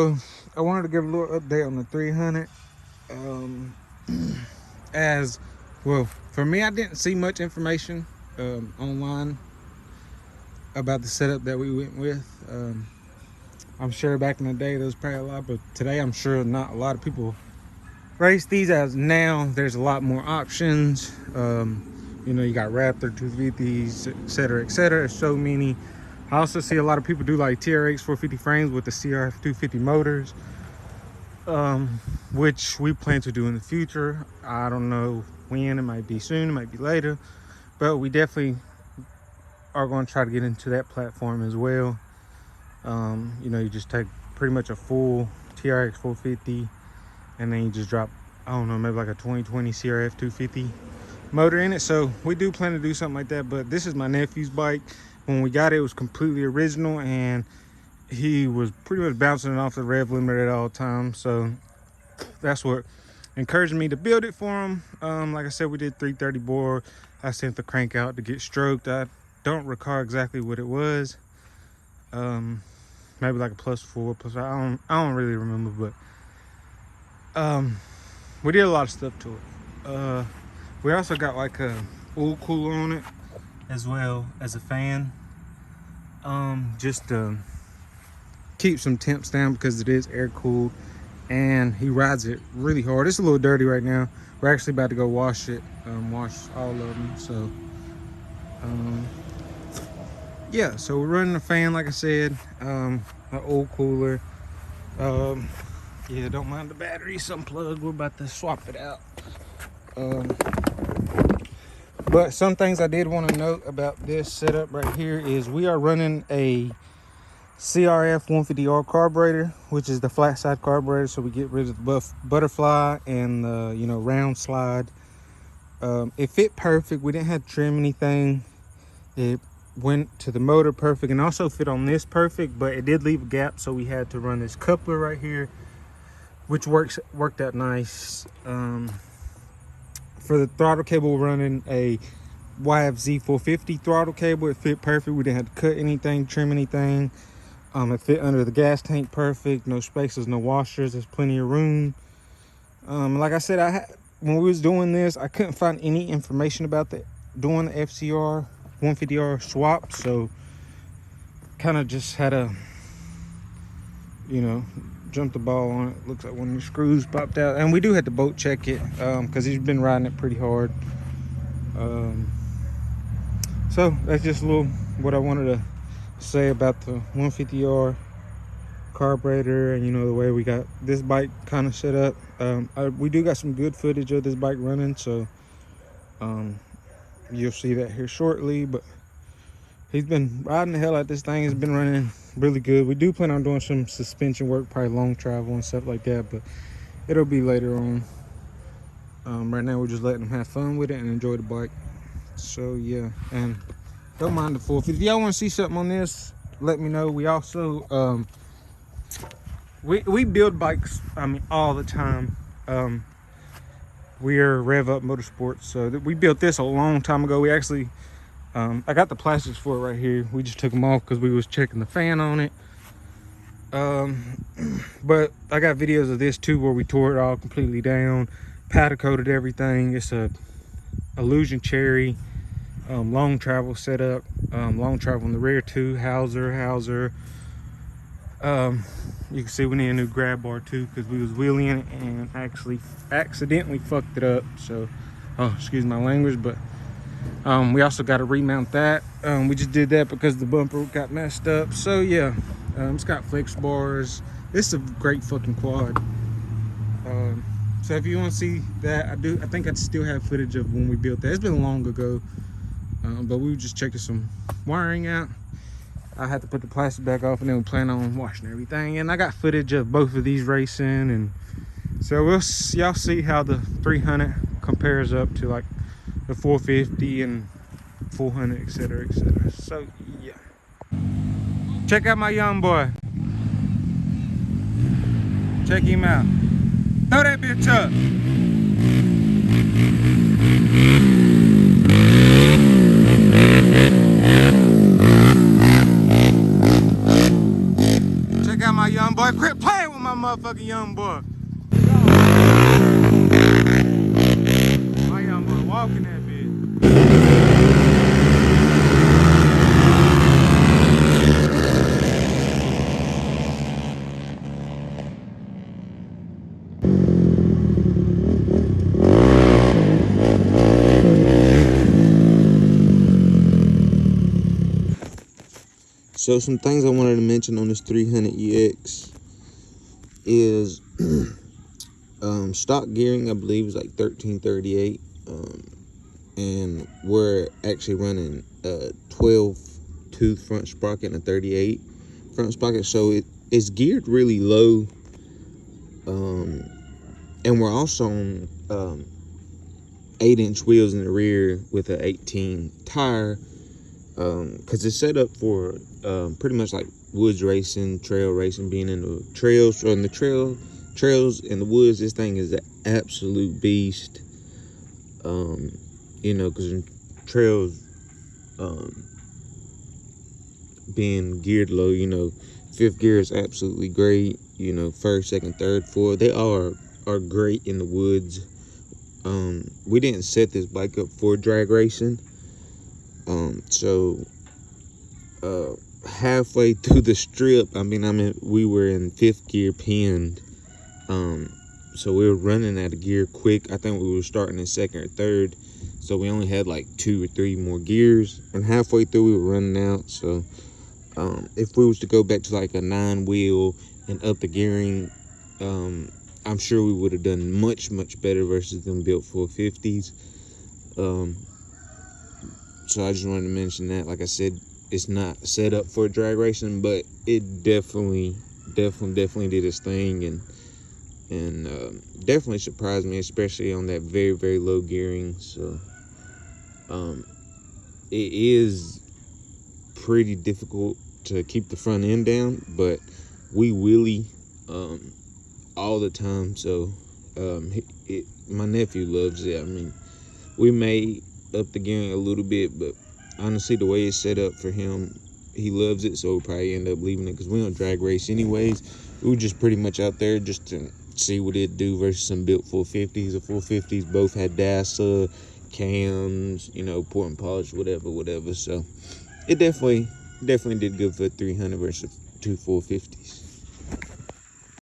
So I wanted to give a little update on the 300. As well, for me, I didn't see much information online about the setup that we went with. I'm sure back in the day there was probably a lot, but today I'm sure not a lot of people race these. As now there's a lot more options. You got Raptor 250s, etc., etc. There's so many. I also see a lot of people do like TRX 450 frames with the CRF 250 motors, which we plan to do in the future. I don't know when, it might be soon, it might be later, but we definitely are going to try to get into that platform as well. You just take pretty much a full TRX 450 and then you just drop, I don't know, maybe like a 2020 CRF 250 motor in it. So we do plan to do something like that. But this is my nephew's bike. When we got it, it was completely original, and he was pretty much bouncing it off the rev limiter at all times. So that's what encouraged me to build it for him. Like I said, we did 330 bore. I sent the crank out to get stroked. I don't recall exactly what it was. Maybe like a +4, plus I don't really remember, but we did a lot of stuff to it. We also got like a oil cooler on it, as well as a fan, just to keep some temps down because it is air cooled, and he rides it really hard. It's a little dirty right now. We're actually about to go wash it, wash all of them. So yeah, so we're running a fan, like I said, an oil cooler. Yeah, don't mind the batteries unplugged. We're about to swap it out. But some things I did want to note about this setup right here is we are running a CRF 150R carburetor, which is the flat side carburetor, so we get rid of the butterfly and the round slide. It fit perfect. We didn't have to trim anything. It went to the motor perfect, and also fit on this perfect, but it did leave a gap, so we had to run this coupler right here, which worked out nice. For the throttle cable, we're running a YFZ 450 throttle cable. It fit perfect. We didn't have to cut anything, trim anything. It fit under the gas tank perfect. No spaces, no washers. There's plenty of room. Like I said, when we was doing this, I couldn't find any information about doing the FCR 150R swap. So kind of just had to, jump the ball on it. Looks like one of the screws popped out, and we do have to bolt check it because he's been riding it pretty hard. So that's just a little what I wanted to say about the 150R carburetor, and the way we got this bike kind of set up. We do got some good footage of this bike running, so you'll see that here shortly. But he's been riding the hell out this thing. It's been running really good. We do plan on doing some suspension work, probably long travel and stuff like that, but it'll be later on. Right now we're just letting them have fun with it and enjoy the bike. So yeah, and don't mind the 450. If y'all want to see something on this, let me know. We also we build bikes, all the time. We're Rev Up Motorsports, so we built this a long time ago. We actually I got the plastics for it right here. We just took them off because we was checking the fan on it. But I got videos of this too where we tore it all completely down, powder coated everything. It's a Illusion Cherry long travel setup. Long travel in the rear too, Hauser. You can see we need a new grab bar too because we was wheeling it and actually accidentally fucked it up. So excuse my language, but we also got to remount that. We just did that because the bumper got messed up. So yeah, it's got flex bars. It's a great fucking quad. So if you want to see that, I think I still have footage of when we built that. It's been long ago, but we were just checking some wiring out. I had to put the plastic back off, and then we plan on washing everything. And I got footage of both of these racing, and so y'all see how the 300 compares up to like the 450 and 400, etc., etc. So yeah, check out my young boy. Check him out. Throw that bitch up. Check out my young boy. Quit playing with motherfucking young boy. My young boy walking that bitch. So some things I wanted to mention on this 300EX is stock gearing, I believe, is like 1338, and we're actually running 12 tooth front sprocket and a 38 front sprocket, so it's geared really low, and we're also on 8-inch wheels in the rear with an 18 tire, because it's set up for pretty much like woods racing, trail racing, being in the trails, or in the trails in the woods. This thing is an absolute beast. You know, because in trails, being geared low, you know, fifth gear is absolutely great. You know, first, second, third, fourth, they all are great in the woods. We didn't set this bike up for drag racing. So halfway through the strip, we were in fifth gear pinned. So we were running out of gear quick. I think we were starting in second or third, so we only had like 2 or 3 more gears, and halfway through we were running out. So if we was to go back to like a 9-wheel and up the gearing, I'm sure we would have done much better versus them built 450s. So I just wanted to mention that. Like I said, it's not set up for drag racing, but it definitely did its thing, and definitely surprised me, especially on that very low gearing. So it is pretty difficult to keep the front end down, but we wheelie all the time. So my nephew loves it. I mean, we may up the gearing a little bit, but honestly, the way it's set up for him, he loves it. So we'll probably end up leaving it, because we don't drag race anyways. We were just pretty much out there just to see what it'd do versus some built 450s. The 450s both had DASA cams, you know, port and polish, whatever. So it definitely did good for 300 versus 2 450s.